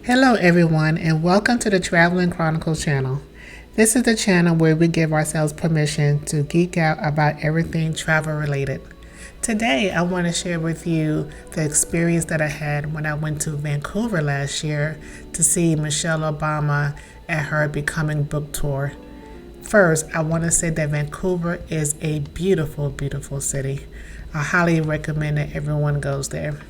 Hello, everyone, and welcome to the Traveling Chronicles channel. This is the channel where we give ourselves permission to geek out about everything travel related. Today, I want to share with you the experience that I had when I went to Vancouver last year to see Michelle Obama at her Becoming book tour. First, I want to say that Vancouver is a beautiful, beautiful city. I highly recommend that everyone goes there.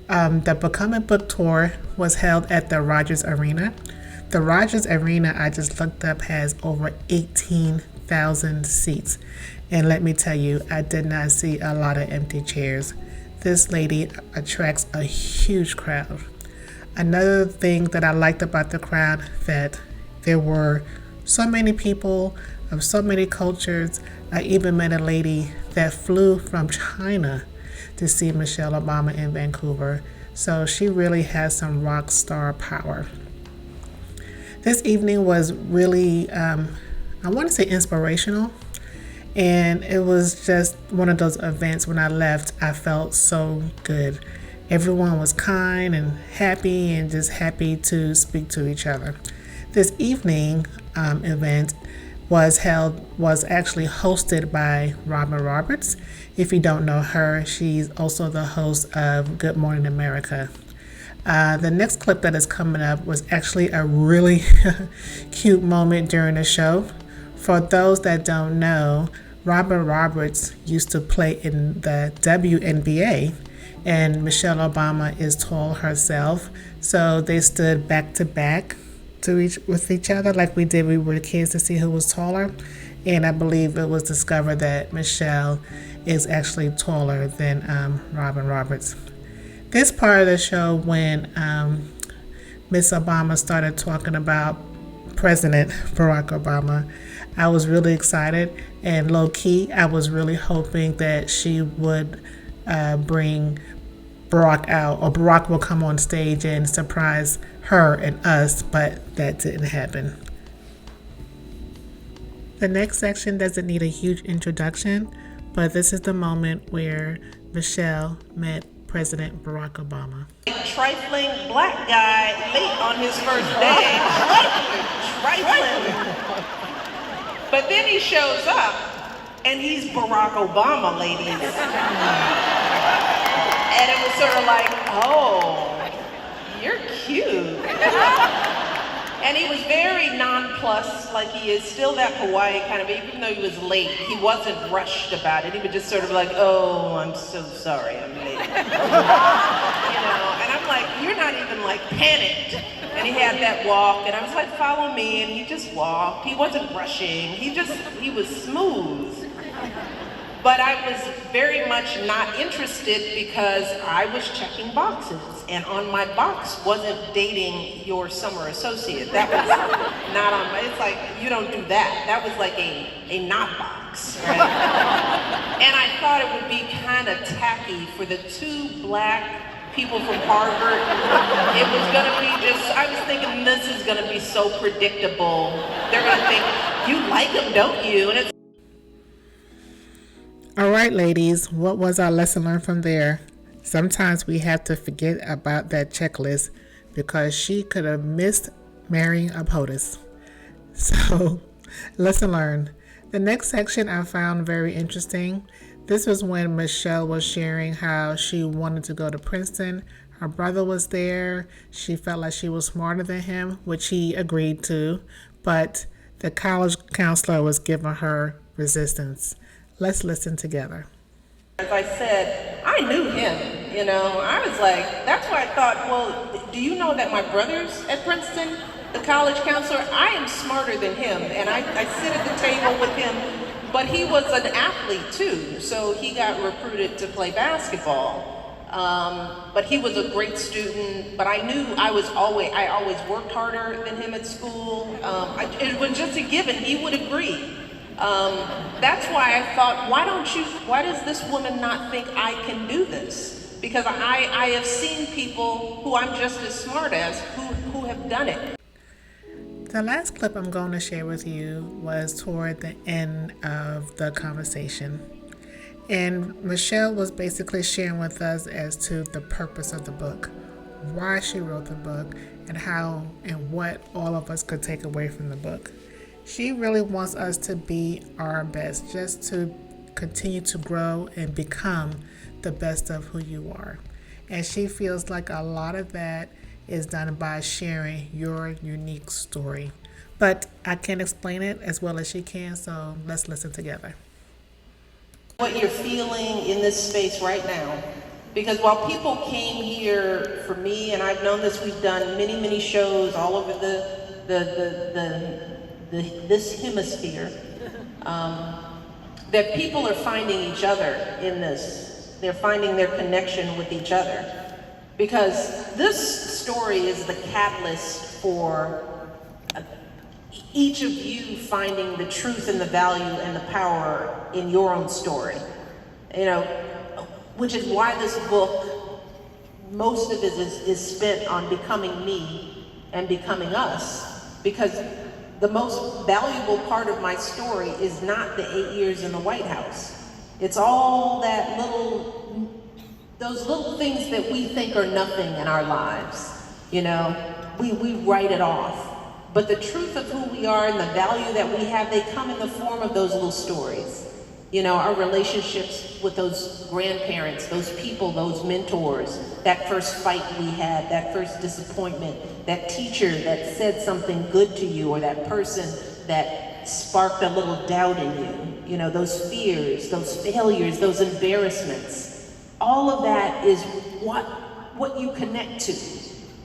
The Becoming book tour was held at the Rogers Arena. The Rogers Arena, I just looked up, has over 18,000 seats. And let me tell you, I did not see a lot of empty chairs. This lady attracts a huge crowd. Another thing that I liked about the crowd, that there were so many people of so many cultures. I even met a lady that flew from China to see Michelle Obama in Vancouver. So she really has some rock star power. This evening was really, I want to say, inspirational. And it was just one of those events. When I left, I felt so good. Everyone was kind and happy and just happy to speak to each other. This evening event was actually hosted by Robin Roberts. If you don't know her, she's also the host of Good Morning America. The next clip that is coming up was actually a really cute moment during the show. For those that don't know, Robin Roberts used to play in the WNBA, and Michelle Obama is tall herself, so they stood back to back with each other like we did when we were kids to see who was taller. And I believe it was discovered that Michelle is actually taller than Robin Roberts. This part of the show, when Miss Obama started talking about President Barack Obama, I was really excited, and low-key, I was really hoping that she would bring Barack out, or Barack will come on stage and surprise her and us, but that didn't happen. The next section doesn't need a huge introduction, but this is the moment where Michelle met President Barack Obama. Trifling black guy late on his first day. Trifling. But then he shows up, and he's Barack Obama, ladies. And it was sort of like, oh, you're cute. And he was very nonplussed, like he is still that Hawaii kind of, even though he was late, he wasn't rushed about it. He would just sort of like, oh, I'm so sorry, I'm late. And I'm like, you're not even like panicked. And he had that walk, and I was like, follow me, and he just walked. He wasn't rushing, he was smooth. But I was very much not interested because I was checking boxes. And on my box wasn't dating your summer associate. That was not on my, it's like, you don't do that. That was like a not box, right? And I thought it would be kind of tacky for the two black people from Harvard. It was gonna be I was thinking this is gonna be so predictable. They're gonna think, you like him, don't you? And it's All right, ladies, what was our lesson learned from there? Sometimes we have to forget about that checklist because she could have missed marrying a POTUS. So, lesson learned. The next section I found very interesting. This was when Michelle was sharing how she wanted to go to Princeton. Her brother was there. She felt like she was smarter than him, which he agreed to, but the college counselor was giving her resistance. Let's listen together. As I said, I knew him, I was like, that's why I thought, well, do you know that my brother's at Princeton, the college counselor? I am smarter than him, and I sit at the table with him, but he was an athlete too, so he got recruited to play basketball. But he was a great student, but I knew I always worked harder than him at school. It was just a given, he would agree. That's why I thought, why does this woman not think I can do this? Because I have seen people who I'm just as smart as who have done it. The last clip I'm going to share with you was toward the end of the conversation. And Michelle was basically sharing with us as to the purpose of the book. why she wrote the book, and how and what all of us could take away from the book. She really wants us to be our best, just to continue to grow and become the best of who you are. And she feels like a lot of that is done by sharing your unique story. But I can't explain it as well as she can, so let's listen together. What you're feeling in this space right now. Because while people came here for me, and I've known this, we've done many, many shows all over this hemisphere, that people are finding each other in this. They're finding their connection with each other. Because this story is the catalyst for each of you finding the truth and the value and the power in your own story. You know, which is why this book, most of it is spent on becoming me and becoming us. Because the most valuable part of my story is not the 8 years in the White House. It's all that those little things that we think are nothing in our lives. You know, we write it off. But the truth of who we are and the value that we have, they come in the form of those little stories. You know, our relationships with those grandparents, those people, those mentors, that first fight we had, that first disappointment, that teacher that said something good to you, or that person that sparked a little doubt in you. You know, those fears, those failures, those embarrassments. All of that is what you connect to.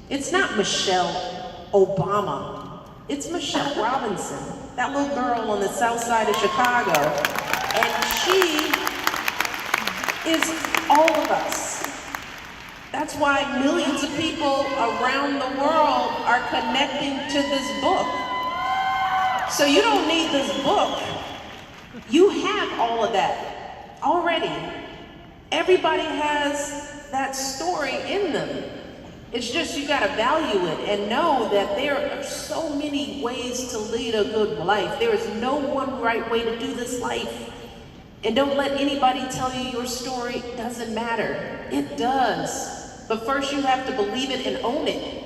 It's not Michelle Obama. It's Michelle Robinson, that little girl on the south side of Chicago. And she is all of us. That's why millions of people around the world are connecting to this book. So you don't need this book. You have all of that already. Everybody has that story in them. It's just you gotta value it and know that there are so many ways to lead a good life. There is no one right way to do this life. And don't let anybody tell you your story doesn't matter. It does. But first you have to believe it and own it.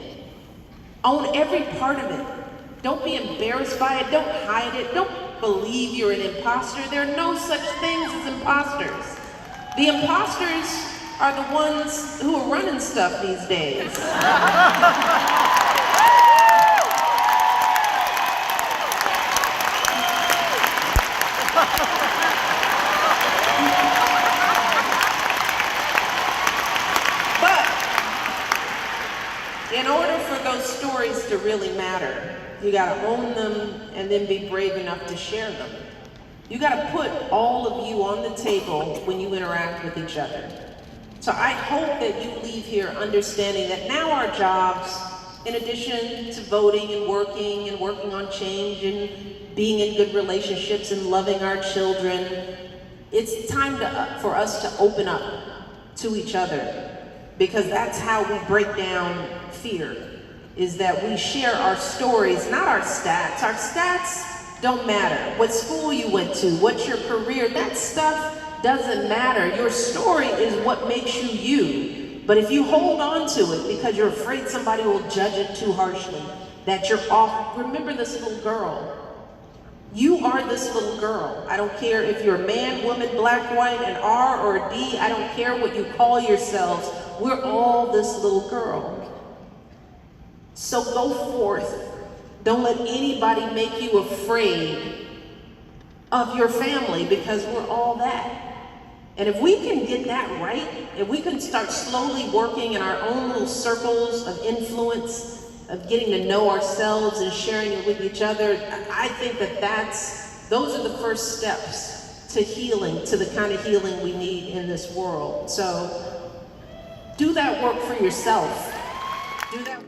Own every part of it. Don't be embarrassed by it. Don't hide it. Don't believe you're an imposter. There are no such things as imposters. The imposters are the ones who are running stuff these days. But in order for those stories to really matter, you gotta own them and then be brave enough to share them. You gotta put all of you on the table when you interact with each other. So I hope that you leave here understanding that now our jobs, in addition to voting and working on change and being in good relationships and loving our children, it's time for us to open up to each other, because that's how we break down fear, is that we share our stories, not our stats. Our stats don't matter. What school you went to, what's your career, that stuff doesn't matter. Your story is what makes you you. But if you hold on to it because you're afraid somebody will judge it too harshly, that you're off, remember this little girl. You are this little girl. I don't care if you're a man, woman, black, white, an R or a D. I don't care what you call yourselves. We're all this little girl. So go forth. Don't let anybody make you afraid of your family, because we're all that. And if we can get that right, if we can start slowly working in our own little circles of influence, of getting to know ourselves and sharing it with each other, I think those are the first steps to healing, to the kind of healing we need in this world. So do that work for yourself. Do that.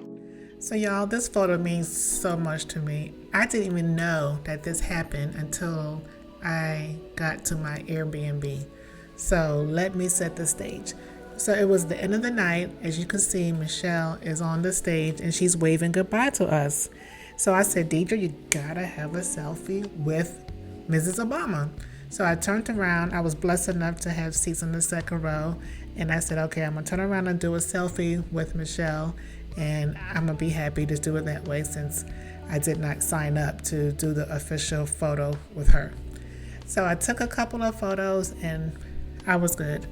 So y'all, this photo means so much to me. I didn't even know that this happened until I got to my Airbnb. So let me set the stage. So it was the end of the night. As you can see, Michelle is on the stage and she's waving goodbye to us. So I said, Deidre, you gotta have a selfie with Mrs. Obama. So I turned around. I was blessed enough to have seats in the second row. And I said, okay, I'm going to turn around and do a selfie with Michelle, and I'm going to be happy to do it that way since I did not sign up to do the official photo with her. So I took a couple of photos and I was good.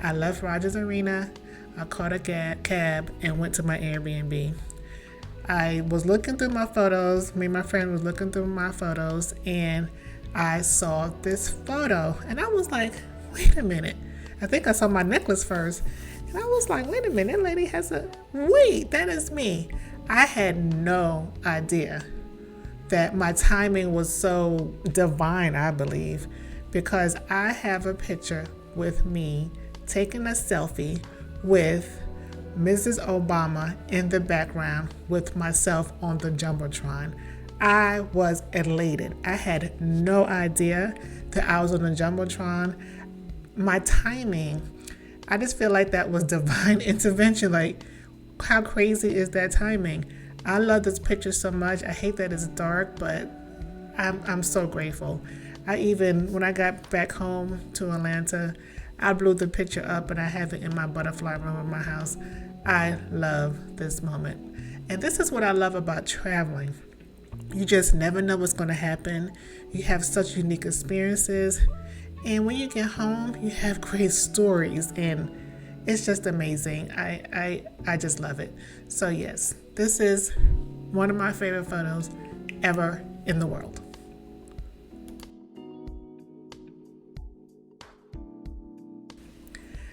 I left Rogers Arena, I caught a cab and went to my Airbnb. I was looking through my photos, me and my friend was looking through my photos, and I saw this photo and I was like, wait a minute. I think I saw my necklace first. And I was like, wait a minute, that lady has wait, that is me. I had no idea that my timing was so divine, I believe, because I have a picture with me taking a selfie with Mrs. Obama in the background with myself on the Jumbotron. I was elated. I had no idea that I was on the Jumbotron. My timing, I just feel like that was divine intervention. Like, how crazy is that timing? I love this picture so much. I hate that it's dark, but I'm so grateful. When I got back home to Atlanta, I blew the picture up and I have it in my butterfly room in my house. I love this moment. And this is what I love about traveling. You just never know what's going to happen. You have such unique experiences. And when you get home, you have great stories. And it's just amazing. I just love it. So yes, this is one of my favorite photos ever in the world.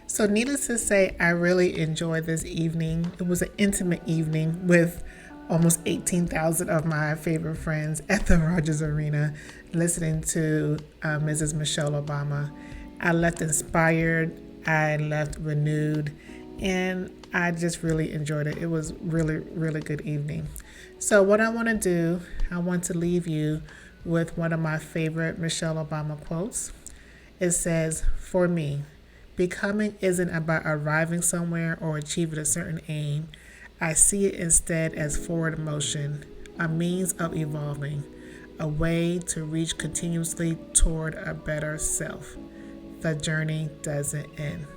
So needless to say, I really enjoyed this evening. It was an intimate evening with almost 18,000 of my favorite friends at the Rogers Arena listening to Mrs. Michelle Obama. I left inspired, I left renewed, and I just really enjoyed it. It was really, really good evening. So what I want to do, I want to leave you with one of my favorite Michelle Obama quotes. It says, "For me, becoming isn't about arriving somewhere or achieving a certain aim. I see it instead as forward motion, a means of evolving, a way to reach continuously toward a better self. The journey doesn't end."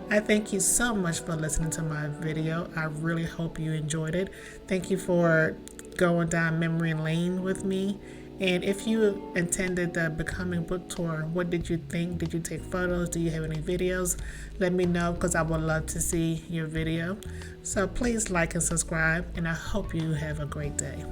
I thank you so much for listening to my video. I really hope you enjoyed it. Thank you for going down memory lane with me. And if you attended the Becoming book tour, what did you think? Did you take photos? Do you have any videos? Let me know, because I would love to see your video. So please like and subscribe, and I hope you have a great day.